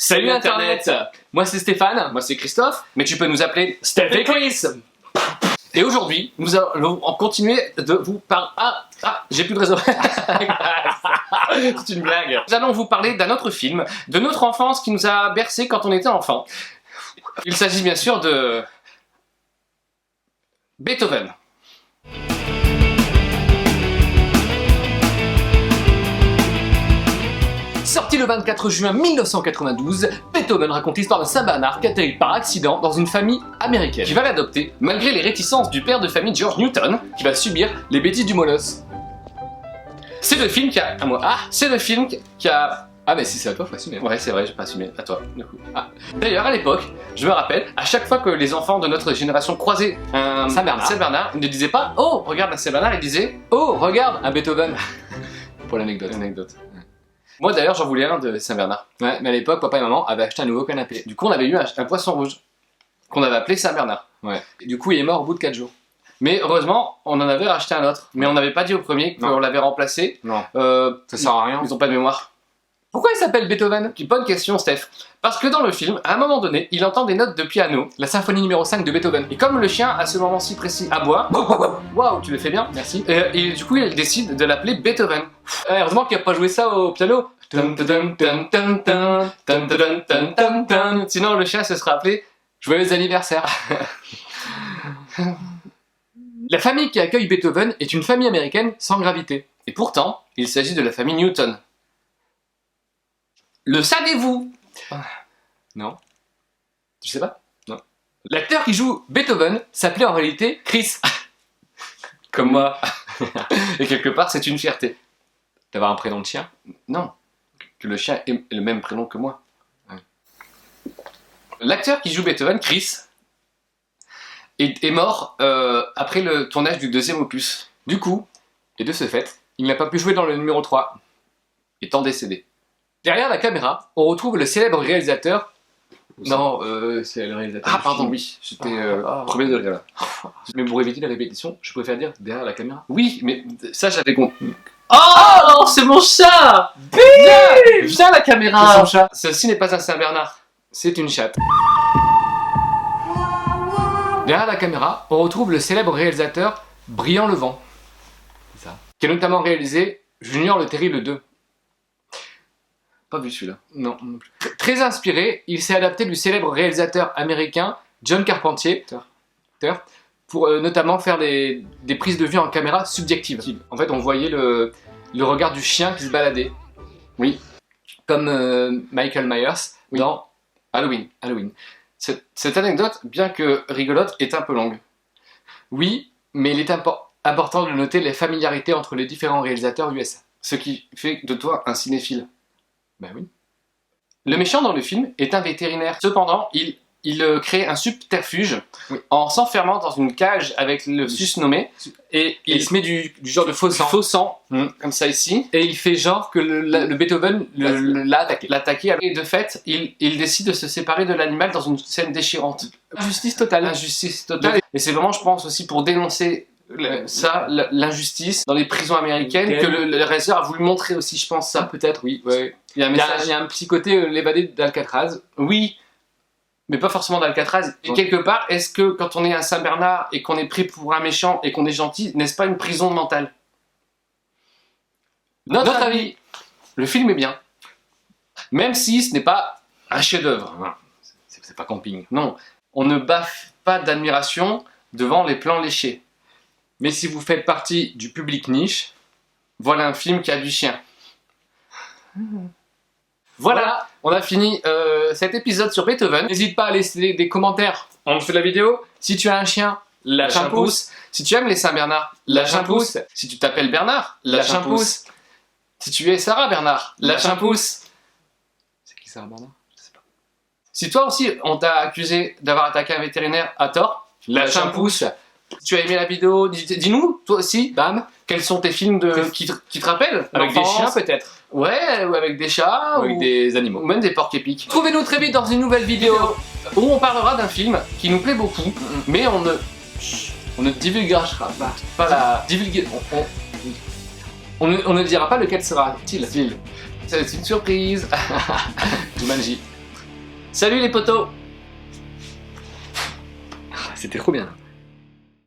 Salut Internet. Moi c'est Stéphane. Moi c'est Christophe, mais tu peux nous appeler Steph et Chris. Et aujourd'hui, nous allons en continuer de vous parler... j'ai plus de réseau. C'est une blague. Nous allons vous parler d'un autre film, de notre enfance qui nous a bercé quand on était enfant. Il s'agit bien sûr de... Beethoven. Sorti le 24 juin 1992, Beethoven raconte l'histoire d'un Saint-Bernard qui atterrit par accident dans une famille américaine, qui va l'adopter malgré les réticences du père de famille George Newton, qui va subir les bêtises du molosse. C'est le film qui a... À moi. C'est le film qui a... Ah mais si c'est à toi, faut assumer. Ouais, c'est vrai, j'ai pas assumé. À toi, du coup. D'ailleurs, à l'époque, je me rappelle, à chaque fois que les enfants de notre génération croisaient un Saint-Bernard, ils ne disaient pas « Oh, regarde un Saint-Bernard », ils disaient « Oh, regarde Un Beethoven. Pour l'anecdote. Moi d'ailleurs, j'en voulais un de Saint-Bernard. Ouais, mais à l'époque, papa et maman avaient acheté un nouveau canapé. Du coup, on avait eu un poisson rouge qu'on avait appelé Saint-Bernard. Ouais. Et du coup, il est mort au bout de 4 jours. Mais heureusement, on en avait racheté un autre. Mais on n'avait pas dit au premier qu'on l'avait remplacé. Non. Ça sert à rien. Ils ont pas de mémoire. Pourquoi il s'appelle Beethoven? Bonne question, Steph. Parce que dans le film, à un moment donné, il entend des notes de piano, La symphonie numéro 5 de Beethoven. et comme le chien, à ce moment-ci précis, aboie, waouh, tu le fais bien, Merci. et du coup, il décide de l'appeler Beethoven. Heureusement qu'il a pas joué ça au piano. Sinon, le chien se serait appelé... Joyeux anniversaire. La famille qui accueille Beethoven est une famille américaine sans gravité. Et pourtant, il s'agit de la famille Newton. Le savez-vous? Non. Tu sais pas? Non. L'acteur qui joue Beethoven s'appelait en réalité Chris. Comme moi. Et quelque part, c'est une fierté. D'avoir un prénom de chien. Non, que le chien ait le même prénom que moi. Ouais. L'acteur qui joue Beethoven, Chris, est mort après le tournage du deuxième opus, Du coup, et de ce fait, il n'a pas pu jouer dans le numéro 3. étant décédé. Derrière la caméra, on retrouve le célèbre réalisateur... Non, c'est le réalisateur. Ah du pardon, film. oui, j'étais premier degré là. Mais pour éviter la répétition, je préfère dire derrière la caméra. Oui, mais ça j'avais compris. Oh non, c'est mon chat! Viens la caméra! C'est son chat. Ceci n'est pas un Saint-Bernard. C'est une chatte. Derrière la caméra, on retrouve le célèbre réalisateur Brian Levent. C'est ça. Qui a notamment réalisé Junior le Terrible 2. Pas vu celui-là. Non, non plus. Très inspiré, il s'est adapté du célèbre réalisateur américain John Carpentier pour notamment faire des prises de vue en caméra subjective. En fait, on voyait le regard du chien qui se baladait. Oui. Comme Michael Myers dans Halloween. Cette anecdote, bien que rigolote, est un peu longue. Oui, mais il est important de noter les familiarités entre les différents réalisateurs USA. Ce qui fait de toi un cinéphile. Ben oui. Le méchant dans le film est un vétérinaire. Cependant, il crée un subterfuge en s'enfermant dans une cage avec le susnommé Et il se met du genre de faux sang. faux sang, comme ça ici. Et il fait genre que le Beethoven l'a attaqué. L'attaquer. Et de fait, il décide de se séparer de l'animal dans une scène déchirante. Injustice totale. Injustice totale. Et c'est vraiment, je pense, aussi pour dénoncer l'injustice dans les prisons américaines que le réalisateur a voulu montrer aussi, je pense, ça. Peut-être, oui. Ouais. Il y a un message. Il y a un petit côté l'évadé d'Alcatraz. Oui, mais pas forcément d'Alcatraz. Et quelque part, est-ce que quand on est un Saint-Bernard et qu'on est pris pour un méchant et qu'on est gentil, n'est-ce pas une prison mentale? Notre avis. Le film est bien. Même si ce n'est pas un chef-d'œuvre. C'est pas camping. Non, on ne baffe pas d'admiration devant les plans léchés. Mais si vous faites partie du public niche, Voilà un film qui a du chien. Voilà, on a fini cet épisode sur Beethoven. n'hésite pas à laisser des commentaires en dessous de la vidéo. Si tu as un chien, lâche un pouce. Si tu aimes les Saint-Bernard, lâche un pouce. Si tu t'appelles Bernard, lâche un pouce. Si tu es Sarah Bernard, lâche un pouce. C'est qui Sarah Bernard? Je sais pas. Si toi aussi on t'a accusé d'avoir attaqué un vétérinaire à tort, lâche un pouce. Si tu as aimé la vidéo, dis-nous, toi aussi, Bam. quels sont tes films qui te rappellent Avec des l'enfance? chiens peut-être. Ouais, ou avec des chats, Avec des animaux. ou même des porcs épiques. Trouvez-nous très vite dans une nouvelle vidéo. Où on parlera d'un film qui nous plaît beaucoup, mais on ne divulgagera pas la... On ne dira pas lequel sera-t-il. C'est une surprise. Jumanji. Salut les potos! C'était trop bien.